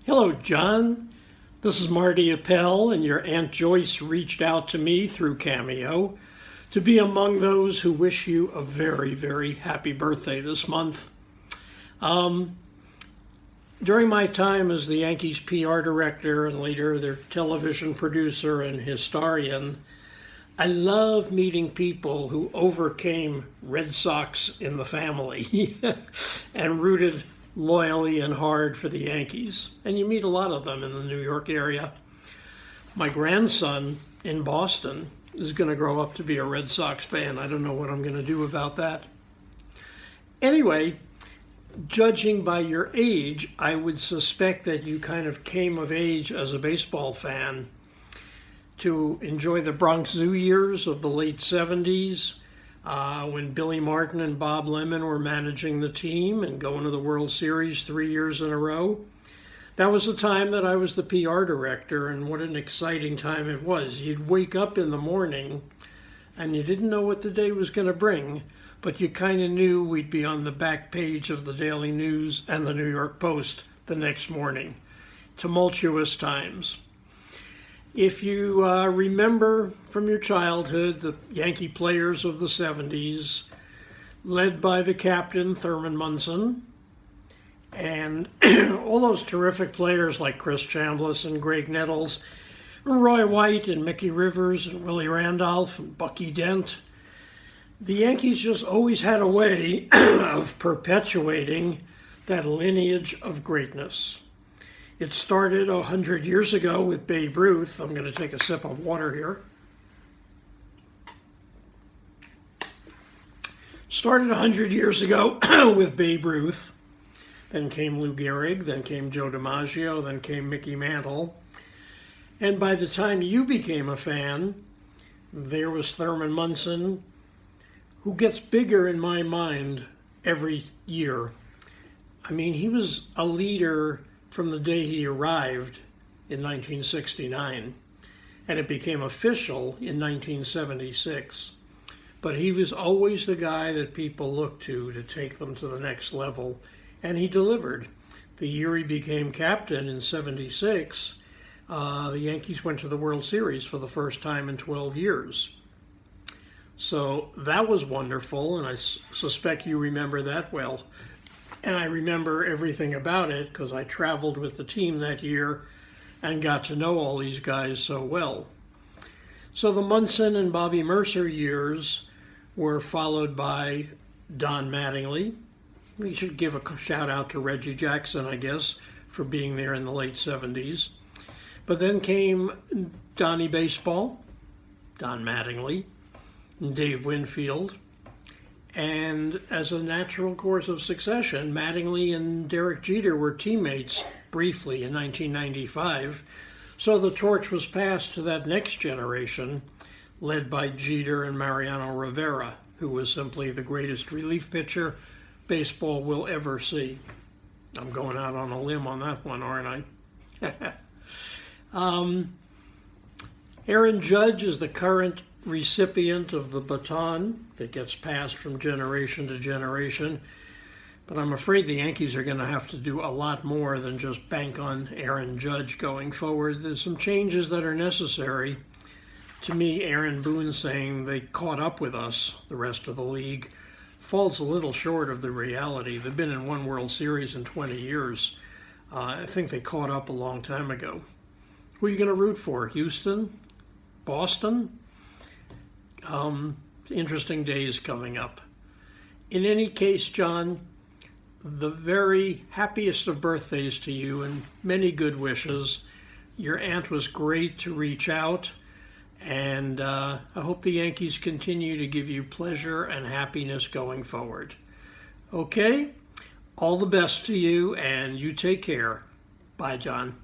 Hello, John. This is Marty Appel, and your Aunt Joyce reached out to me through Cameo to be among those who wish you a very, very happy birthday this month. During my time as the Yankees PR director and later their television producer and historian, I love meeting people who overcame Red Sox in the family and rooted loyally and hard for the Yankees. And you meet a lot of them in the New York area. My grandson in Boston is going to grow up to be a Red Sox fan. I don't know what I'm going to do about that. Anyway, judging by your age, I would suspect that you kind of came of age as a baseball fan to enjoy the Bronx Zoo years of the late 70s, when Billy Martin and Bob Lemon were managing the team and going to the World Series 3 years in a row. That was the time that I was the PR director, and what an exciting time it was. You'd wake up in the morning and you didn't know what the day was going to bring, but you kind of knew we'd be on the back page of the Daily News and the New York Post the next morning. Tumultuous times. If you remember from your childhood, the Yankee players of the 70s, led by the captain, Thurman Munson, and all those terrific players like Chris Chambliss and Greg Nettles, and Roy White and Mickey Rivers and Willie Randolph and Bucky Dent, the Yankees just always had a way of perpetuating that lineage of greatness. It started 100 years ago with Babe Ruth. I'm going to take a sip of water here. Started 100 years ago with Babe Ruth. Then came Lou Gehrig, then came Joe DiMaggio, then came Mickey Mantle. And by the time you became a fan, there was Thurman Munson, who gets bigger in my mind every year. I mean, he was a leader from the day he arrived in 1969, and it became official in 1976. But he was always the guy that people looked to take them to the next level, and he delivered. The year he became captain in 76, the Yankees went to the World Series for the first time in 12 years. So that was wonderful, and I suspect you remember that well. And I remember everything about it because I traveled with the team that year and got to know all these guys so well. So the Munson and Bobby Mercer years were followed by Don Mattingly. We should give a shout out to Reggie Jackson, I guess, for being there in the late 70s. But then came Donnie Baseball, Don Mattingly, and Dave Winfield. And as a natural course of succession, Mattingly and Derek Jeter were teammates briefly in 1995. So the torch was passed to that next generation, led by Jeter and Mariano Rivera, who was simply the greatest relief pitcher baseball will ever see. I'm going out on a limb on that one, aren't I? Aaron Judge is the current recipient of the baton that gets passed from generation to generation. But I'm afraid the Yankees are going to have to do a lot more than just bank on Aaron Judge going forward. There's some changes that are necessary. To me, Aaron Boone saying they caught up with us, the rest of the league, falls a little short of the reality. They've been in one World Series in 20 years. I think they caught up a long time ago. Who are you going to root for? Houston? Boston? Interesting days coming up. In any case, John, the very happiest of birthdays to you and many good wishes. Your aunt was great to reach out, and I hope the Yankees continue to give you pleasure and happiness going forward. Okay? All the best to you, and you take care. Bye, John.